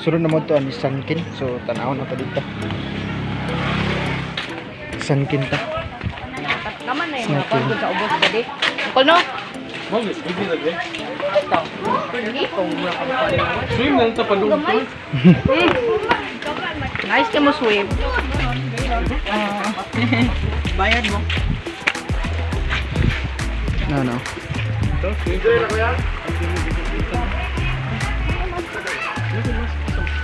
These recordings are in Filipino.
Sunod na mo to ani Sunkin. So tanaw na ta dito. Sunkin ta. Naman na yung mga pagod sa ubos ba di? Kung no? Bagay, hindi na eh. Itong muna ka pa. Swim na ito palong ito. Nice ka mo swim. Bayad mo. No. Enjoy na kaya?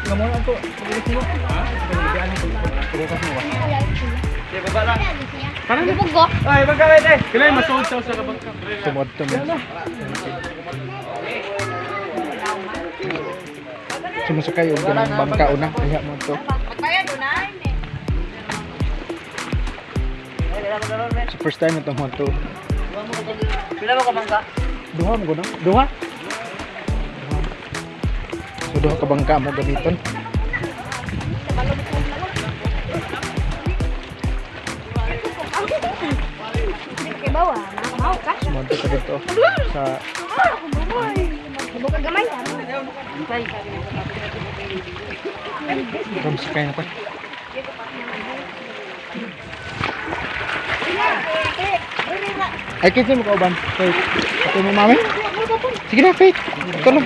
Ngayon ako. Ha? Turukas mo ba? Sige, baba lang. Parang bugo. Ay, magkawit eh. Kailan masuod sa kabangka. Sumod to mo. Sumasakay yung ganang bangka una. Kaya mo to. Magbayad na ini. So first time ito mo to. Pila mo ka mangga? Duha mo guna? Duha? So duha ka bangka mo gamiton. Kay bawa, mau ka? Sumod to ka dito. Sa Buka gamay. Ram sakay na pa. Ay, kinsa mo kauban? Faith. Ito mo mami? Sige na, Faith. Ito lang.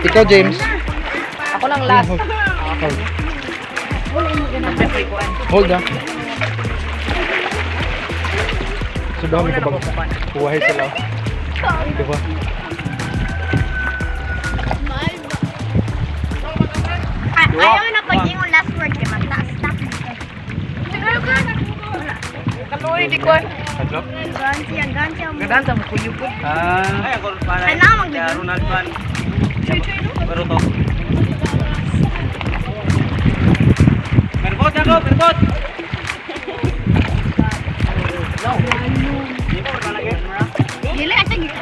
Ikaw James. Ako lang last. Hold. Hold ah. So dami ka bang buhay sila. Diba? Ayaw na pag yung last word kay magta-stop. Kaloy di ko. Hadlok? Gansi ang gadanta mo kuyo ko. Ay, ako para. Ay, na, mag- Ronald Pan. Pero to. Perbot ako, perbot. Dili asa gid.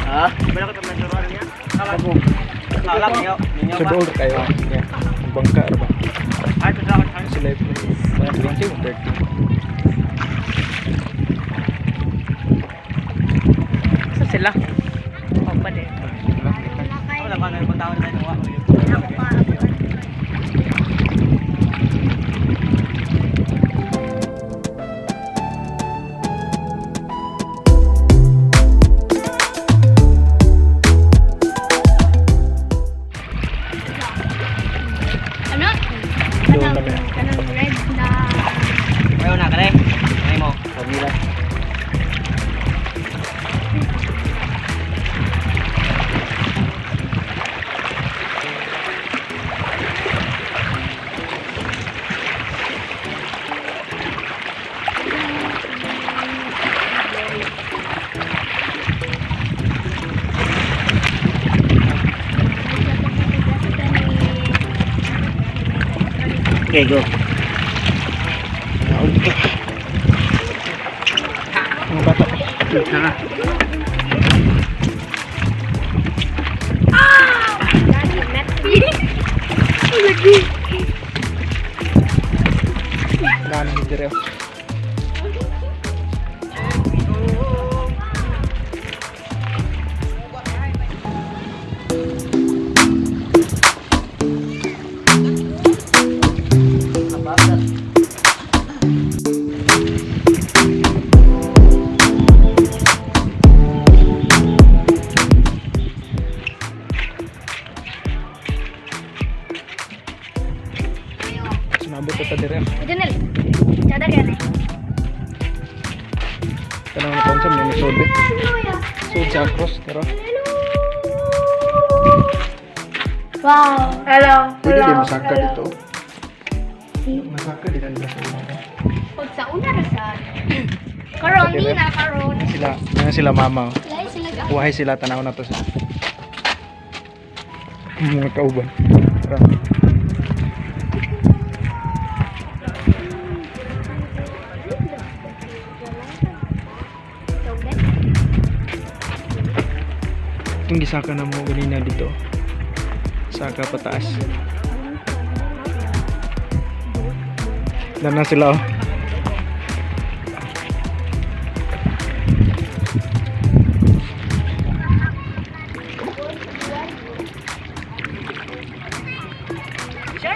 Ha? Bala ko tamang suruan niya. Salam niyo. So doon kayo. Yeah. Ang bangka ba? Ay, ito dapat hang Sila yung 20 o 30. Sa sila. O pa din. Wala pa na yung tao na tayo. Ano? Doon kami. Kanang red na Ayaw na, kare. Ay mo. Pamila. Okay, go. Ang bata pa. Tara. Naan hindi rin. Sinabot ito dire. Janel. Cada gani. Kanang nakonsam ni Sobe. Sud sa cross pero Wow. Hello. pwede din masaka dito. Masaka din ang nasa una. Pag sa una na sa karon di na karon. Sila mama. Lay sila ga. Buhay sila tanaw na to sa mga kauban. Tara. Itong gisaka na mo ganina dito. Saka pataas. Dan na sila oh.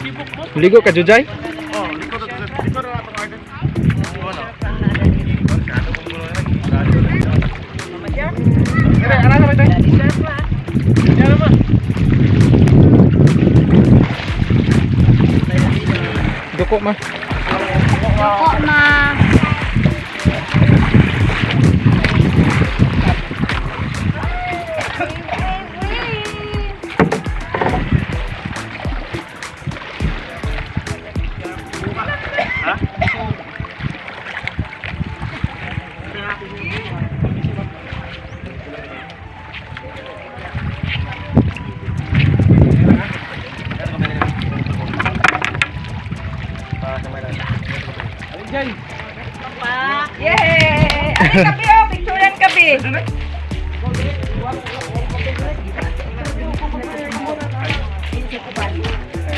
Maligo ka, Jujay? Oh, likod na to. Likod na itong garden. Ano? Kaya, ano na ba ito? Yan naman. Duko ma. Doko ma. Ha? Yay! Ay, kape oh, picturean kape.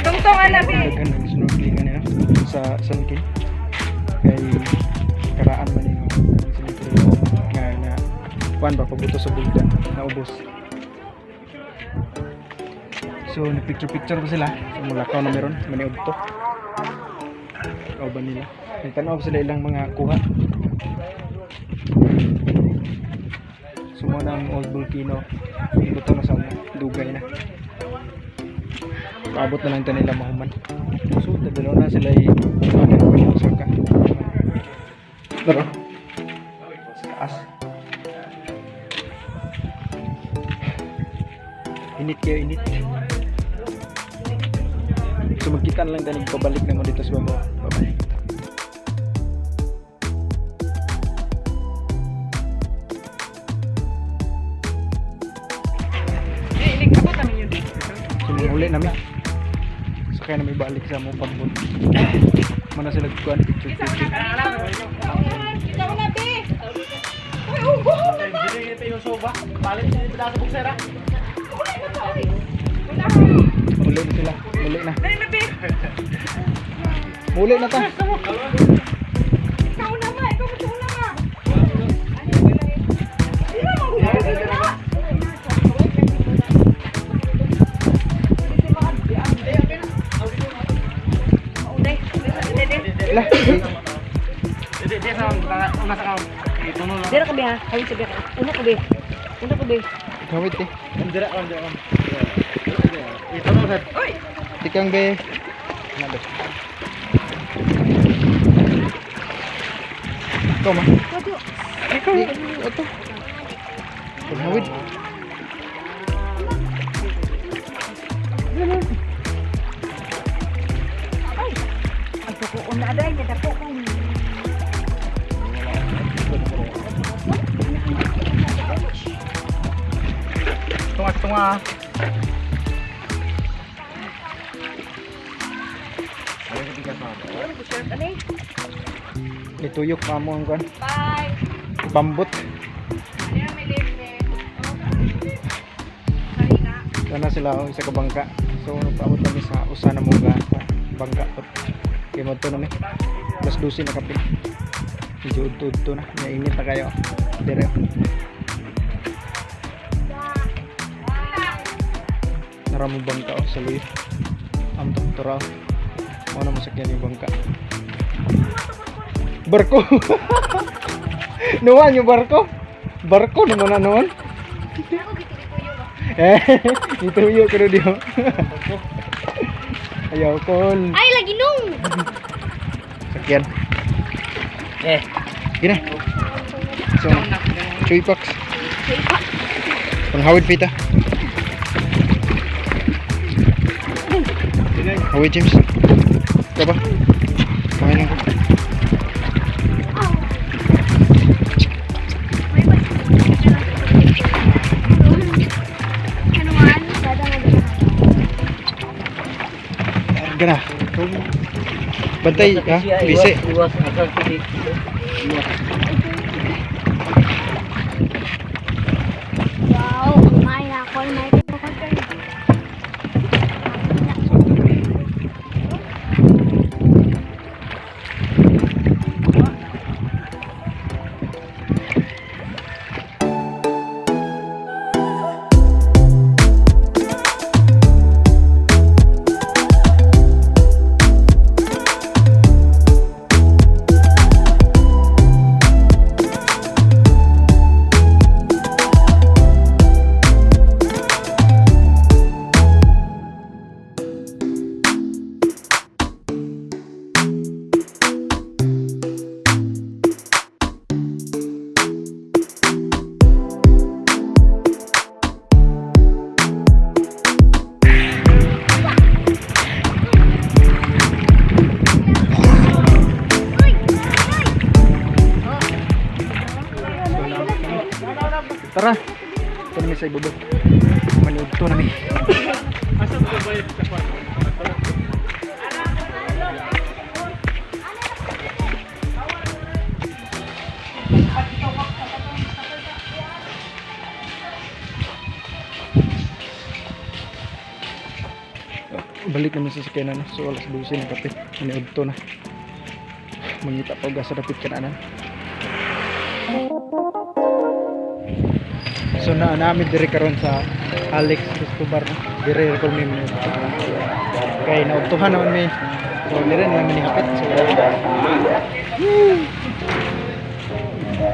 Tungtong anak bi. Daghan ng snorkeling nila sa Sankin. Kay karaan man yung snorkeling nga na kuan ba pabuto sa bulkan na ubos. So nagpicture-picture ko sila. So mulakaw na meron maniog to. Kauban nila. Nagtanaw sila ilang mga kuha. Sumo na ang old volcano. Buto na sa dugay na. Paabot na lang ito nila mahuman. So, dadalaw na sila sa ka. Pero, sa taas. Init kayo, init. So, magkita na lang tayo pabalik na mo dito sa baba. Bye-bye. So, uli namin. Kaya na may balik sa mong pambot. Mana sila kuan picture. Ikaw na bi. Uy, ugo na ba? Hindi ito yung soba. Palit niya ito sa buksera. Uli na sila. Uli na. Dali na bi. Uli na ta. Ikaw na ma, ikaw mo na ma. Sino mo gusto? Lah. Hindi sa nasa ka. Ito no. Dira ka bi ha. Hawi sa bi. Una ka bi. Una ka bi. Gawit eh. Dira ka. Ito no sir. Uy. Tikang be. Nado. Ikaw ma. Ikaw. Ito. Pagawid. Ako ko una day niya dako ko. Tunga. Ani? Ituyok pa mo ang kuan. Bye. Pambot. Diya may libre. Kanina. Kana sila oh, isa ka bangka. So paabot kami sa usa na mga bangka. Kaya mo to namin. Plus 12 na kape. Medyo udto na. Nainit na kayo. Dire. Naramo bangka oh, sa luyo. Ang turaw. Ano masakyan yung bangka. Barko. Nuwan yung barko. Barko naman na nuwan. Ituyo ko na diyo. Ayaw kol. Ay, lagi nung. Sakyan. Gina. So, chuy packs. Panghawid pita. Hawid James. Ikaw ba? Kumain lang ko. Gana. Bantay ha, bisi. Wow, kumain ako. May mi sa ibubog. Manudto na mi. Asa ko ba yung kapal? Balik naman sa sakyanan. So alas 12 na kape. Manudto na. Mangita pa gas sa dapit kananan. So namin diri karon sa Alex Escobar no. Diri ko mi kay naugtuhan naman mi. So diri na lang mi hapit.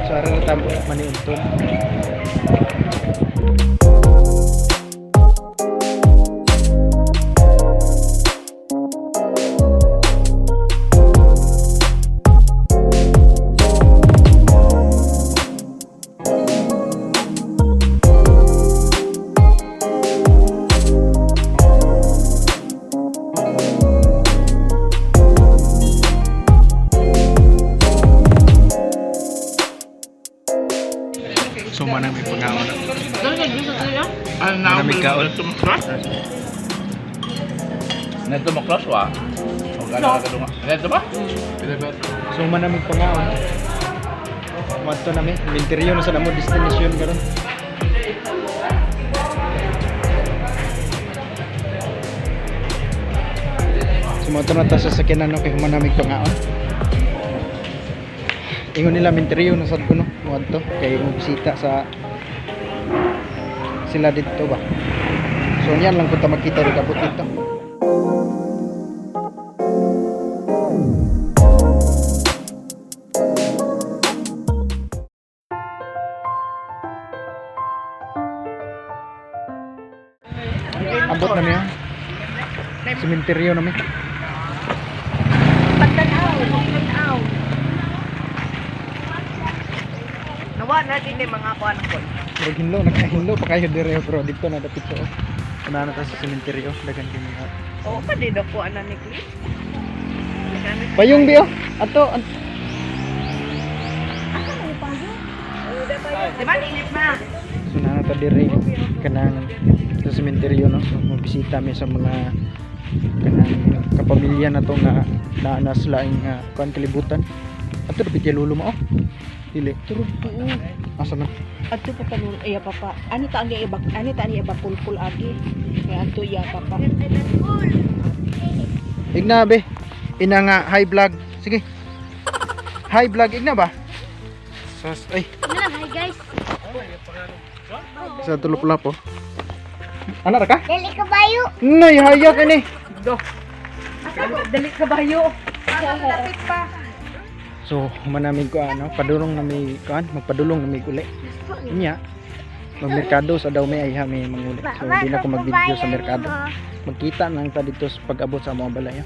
So ara na tamo maniudto. So manang may pagkaon na. Manamig kaon. Neto mo close wa? O gana ka dunga. Neto ba? So manamig pagkaon. Madto na mi. Interior na sa namo destination karon. Sumoto na ta sa sakyanan no kay manamig pagkaon. Ingon nila minteriyo na sad ko no. Muadto kay bisita sa sila dito ba. So yan lang punta makita rin kabut dito. Abot na niya. Sementeryo na mi. Pagtanaw. Nawa na din yung mga kuan ko. Pero hinlo, nakahinlo pa kayo dire pero dito na dapit so. Una na ta sa sementeryo, dagan kini ha. Oo, pa din ako ana ni Chris. Payong biyo. Ato. Di ba init na? So na ta dire kanang sa sementeryo no. So mabisita mi sa mga kanang kapamilya na to nga naanas laing kuan kalibutan. Ato dapit kay lulo mo oh. Dili. Turog tuo. Asa man? Adto pa tanong iya papa. Ani ta ang iba pulpul agi. Kay adto iya papa. Igna be. Ina nga high vlog. Sige. High vlog igna ba? Sas ay Hi guys. sa tulop-lapo. Ana ra ka? Dali ka bayo. Nay hayak ini. Do. Dali kabayo. Lapit pa. So manamig ko ano, padulong na may kan, magpadulong na may uli. Inya. Magmerkado sa daw may ayha may manguli. So hindi na ko mag-video sa merkado. Magkita nang ta dito sa pag-abot sa mga balay.